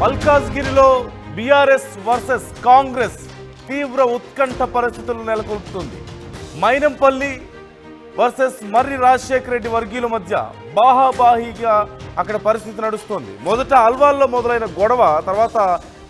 మల్కాజ్గిరిలో BRS versus Congress తీవ్ర ఉత్కంఠ పరిస్థితులు నెలకొల్పుతుంది. మైనంపల్లి వర్సెస్ మర్రి రాజశేఖర రెడ్డి వర్గీయుల మధ్య బాహాబాహీగా అక్కడ పరిస్థితి నడుస్తోంది. మొదట అల్వాల్లో మొదలైన గొడవ తర్వాత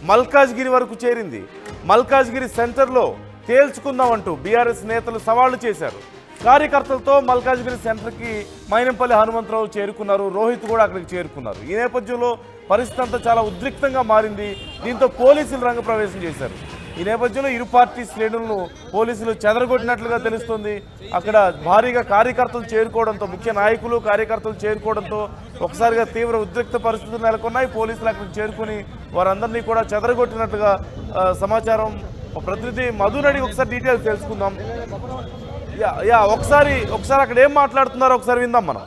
మల్కాజ్గిరి వరకు చేరింది. మల్కాజ్గిరి సెంటర్లో తేల్చుకుందామంటూ బీఆర్ఎస్ నేతలు సవాళ్లు చేశారు. కార్యకర్తలతో మల్కాజ్గిరి సెంటర్కి మైనంపల్లి హనుమంతరావు చేరుకున్నారు. రోహిత్ కూడా అక్కడికి చేరుకున్నారు. ఈ నేపథ్యంలో పరిస్థితి అంతా చాలా ఉద్రిక్తంగా మారింది. దీంతో పోలీసులు రంగప్రవేశం చేశారు. ఈ నేపథ్యంలో ఇరు పార్టీ శ్రేణులను పోలీసులు చెదరగొట్టినట్లుగా తెలుస్తుంది. అక్కడ భారీగా కార్యకర్తలు చేరుకోవడంతో, ముఖ్య నాయకులు కార్యకర్తలు చేరుకోవడంతో ఒకసారిగా తీవ్ర ఉద్రిక్త పరిస్థితులు నెలకొన్నాయి. పోలీసులు అక్కడికి చేరుకుని వారందరినీ కూడా చెదరగొట్టినట్లుగా సమాచారం. ప్రతినిధి మధునడి ఒకసారి డీటెయిల్స్ తెలుసుకుందాం. ఒకసారి అక్కడ ఏం మాట్లాడుతున్నారో ఒకసారి విందాం మనం.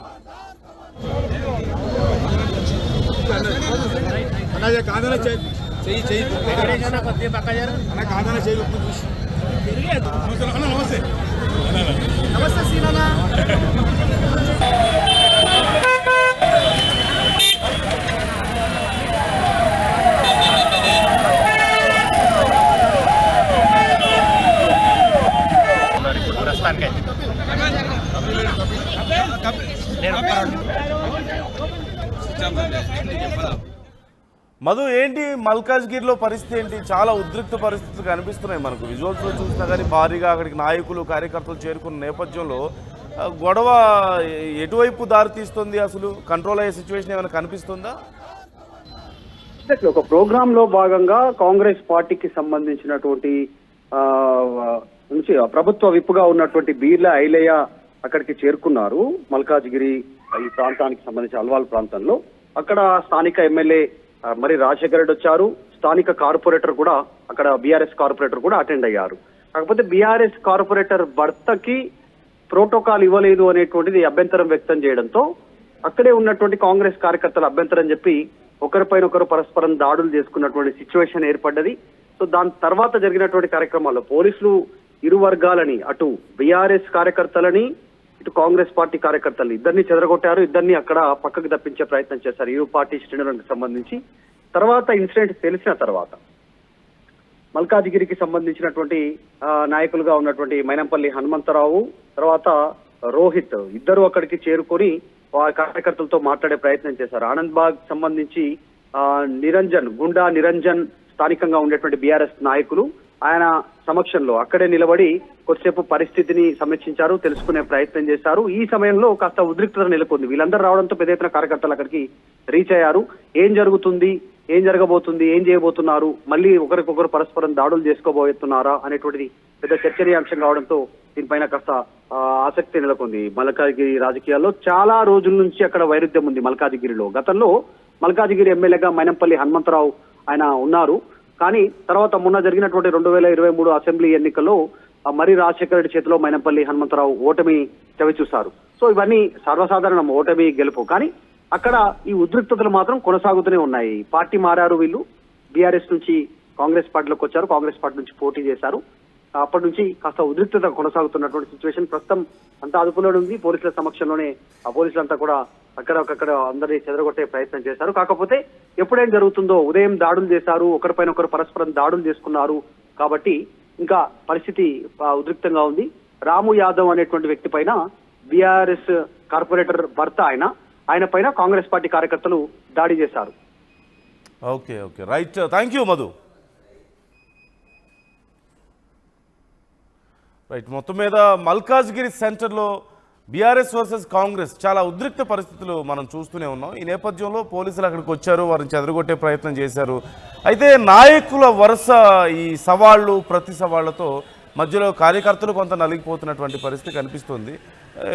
మధు, ఏంటి మల్కాజ్గిరిలో పరిస్థితి ఏంటి? చాలా ఉద్రిక్త పరిస్థితులు కనిపిస్తున్నాయి మనకు. విజువల్స్లో చూసినా కానీ భారీగా అక్కడికి నాయకులు కార్యకర్తలు చేరుకున్న నేపథ్యంలో గొడవ ఎటువైపు దారితీస్తుంది? అసలు కంట్రోల్ అయ్యే సిచ్యువేషన్ ఏమైనా కనిపిస్తుందా? ఒక ప్రోగ్రామ్ లో భాగంగా కాంగ్రెస్ పార్టీకి సంబంధించినటువంటి నుంచి ప్రభుత్వ విప్పుగా ఉన్నటువంటి బీర్ల ఐలయ్య అక్కడికి చేరుకున్నారు. మల్కాజ్గిరి ఈ ప్రాంతానికి సంబంధించి అల్వాల్ ప్రాంతంలో అక్కడ స్థానిక ఎమ్మెల్యే మరి రాజశేఖర రెడ్డి వచ్చారు. స్థానిక కార్పొరేటర్ కూడా అక్కడ బీఆర్ఎస్ కార్పొరేటర్ కూడా అటెండ్ అయ్యారు. కాకపోతే బీఆర్ఎస్ కార్పొరేటర్ భర్తకి ప్రోటోకాల్ ఇవ్వలేదు అనేటువంటిది అభ్యంతరం వ్యక్తం చేయడంతో అక్కడే ఉన్నటువంటి కాంగ్రెస్ కార్యకర్తలు అభ్యంతరం చెప్పి ఒకరిపైన ఒకరు పరస్పరం దాడులు చేసుకున్నటువంటి సిచ్యువేషన్ ఏర్పడ్డది. సో దాని తర్వాత జరిగినటువంటి కార్యక్రమాల్లో పోలీసులు ఇరు వర్గాలని, అటు బీఆర్ఎస్ కార్యకర్తలని ఇటు కాంగ్రెస్ పార్టీ కార్యకర్తలు ఇద్దరిని చెదరగొట్టారు. ఇద్దరిని అక్కడ పక్కకు తప్పించే ప్రయత్నం చేశారు ఇరు పార్టీ శ్రేణులకు సంబంధించి. తర్వాత ఇన్సిడెంట్ తెలిసిన తర్వాత మల్కాజ్గిరికి సంబంధించినటువంటి నాయకులుగా ఉన్నటువంటి మైనంపల్లి హనుమంతరావు తర్వాత రోహిత్ ఇద్దరు అక్కడికి చేరుకొని కార్యకర్తలతో మాట్లాడే ప్రయత్నం చేశారు. ఆనంద్ బాగ్ సంబంధించి గుండా నిరంజన్ స్థానికంగా ఉండేటువంటి బీఆర్ఎస్ నాయకులు ఆయన సమక్షంలో అక్కడే నిలబడి కొద్దిసేపు పరిస్థితిని సమీక్షించారు, తెలుసుకునే ప్రయత్నం చేశారు. ఈ సమయంలో కాస్త ఉద్రిక్తత నెలకొంది. వీళ్ళందరూ రావడంతో పెద్ద ఎత్తున కార్యకర్తలు అక్కడికి రీచ్ అయ్యారు. ఏం జరుగుతుంది, ఏం జరగబోతుంది, ఏం చేయబోతున్నారు, మళ్ళీ ఒకరికొకరు పరస్పరం దాడులు చేసుకోబోతున్నారా అనేటువంటిది పెద్ద చర్చనీయాంశం కావడంతో దీనిపైన కాస్త ఆసక్తి నెలకొంది. మల్కాజ్గిరి రాజకీయాల్లో చాలా రోజుల నుంచి అక్కడ వైరుధ్యం ఉంది. మల్కాజ్గిరిలో గతంలో మల్కాజ్గిరి ఎమ్మెల్యేగా మైనంపల్లి హనుమంతరావు ఆయన ఉన్నారు. కానీ తర్వాత మొన్న జరిగినటువంటి 2023 అసెంబ్లీ ఎన్నికల్లో మర్రి రాజశేఖర రెడ్డి చేతిలో మైనంపల్లి హనుమంతరావు ఓటమి చవి చూశారు. సో ఇవన్నీ సర్వసాధారణం, ఓటమి గెలుపు. కానీ అక్కడ ఈ ఉద్రిక్తతలు మాత్రం కొనసాగుతూనే ఉన్నాయి. పార్టీ మారారు వీళ్ళు. బీఆర్ఎస్ నుంచి కాంగ్రెస్ పార్టీలోకి వచ్చారు, కాంగ్రెస్ పార్టీ నుంచి పోటీ చేశారు. అప్పటి నుంచి కాస్త ఉద్రిక్తత కొనసాగుతున్నటువంటి సిచ్యువేషన్ ప్రస్తుతం అంతా అదుపులో ఉంది. పోలీసుల సమక్షంలోనే ఆ పోలీసులంతా కూడా అక్కడ అందరినీ చెదరగొట్టే ప్రయత్నం చేశారు. కాకపోతే ఎప్పుడేం జరుగుతుందో, ఉదయం దాడులు చేశారు, ఒకరిపైన ఒకరు పరస్పరం దాడులు చేసుకున్నారు. కాబట్టి ఇంకా పరిస్థితి ఉద్రిక్తంగా ఉంది. రాము యాదవ్ అనేటువంటి వ్యక్తి పైన బీఆర్ఎస్ కార్పొరేటర్ భర్త ఆయన పైన కాంగ్రెస్ పార్టీ కార్యకర్తలు దాడి చేశారు. Okay, right, thank you Madhu. Right, మొత్తం మీద మల్కాజ్గిరి సెంటర్లో బీఆర్ఎస్ వర్సెస్ కాంగ్రెస్ చాలా ఉద్రిక్త పరిస్థితులు మనం చూస్తూనే ఉన్నాం. ఈ నేపథ్యంలో పోలీసులు అక్కడికి వచ్చారు, వారిని చెదరగొట్టే ప్రయత్నం చేశారు. అయితే నాయకుల వరుస ఈ సవాళ్లు ప్రతి సవాళ్లతో మధ్యలో కార్యకర్తలు కొంత నలిగిపోతున్నటువంటి పరిస్థితి కనిపిస్తుంది.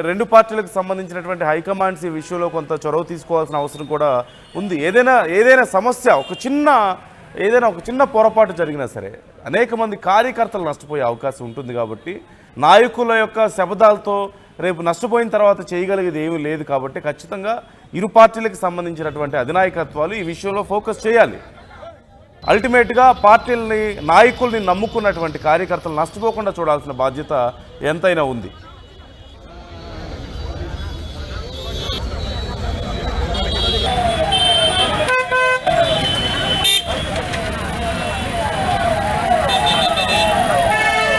రెండు పార్టీలకు సంబంధించినటువంటి హైకమాండ్స్ ఈ విషయంలో కొంత చొరవ తీసుకోవాల్సిన అవసరం కూడా ఉంది. ఏదైనా సమస్య ఒక చిన్న పొరపాటు జరిగినా సరే అనేక మంది కార్యకర్తలు నష్టపోయే అవకాశం ఉంటుంది. కాబట్టి నాయకుల యొక్క శబ్దాలతో రేపు నష్టపోయిన తర్వాత చేయగలిగేది ఏమీ లేదు. కాబట్టి ఖచ్చితంగా ఇరు పార్టీలకు సంబంధించినటువంటి అధినాయకత్వాలు ఈ విషయంలో ఫోకస్ చేయాలి. అల్టిమేట్గా పార్టీలని, నాయకుల్ని నమ్ముకున్నటువంటి కార్యకర్తలు నష్టపోకుండా చూడాల్సిన బాధ్యత ఎంతైనా ఉంది.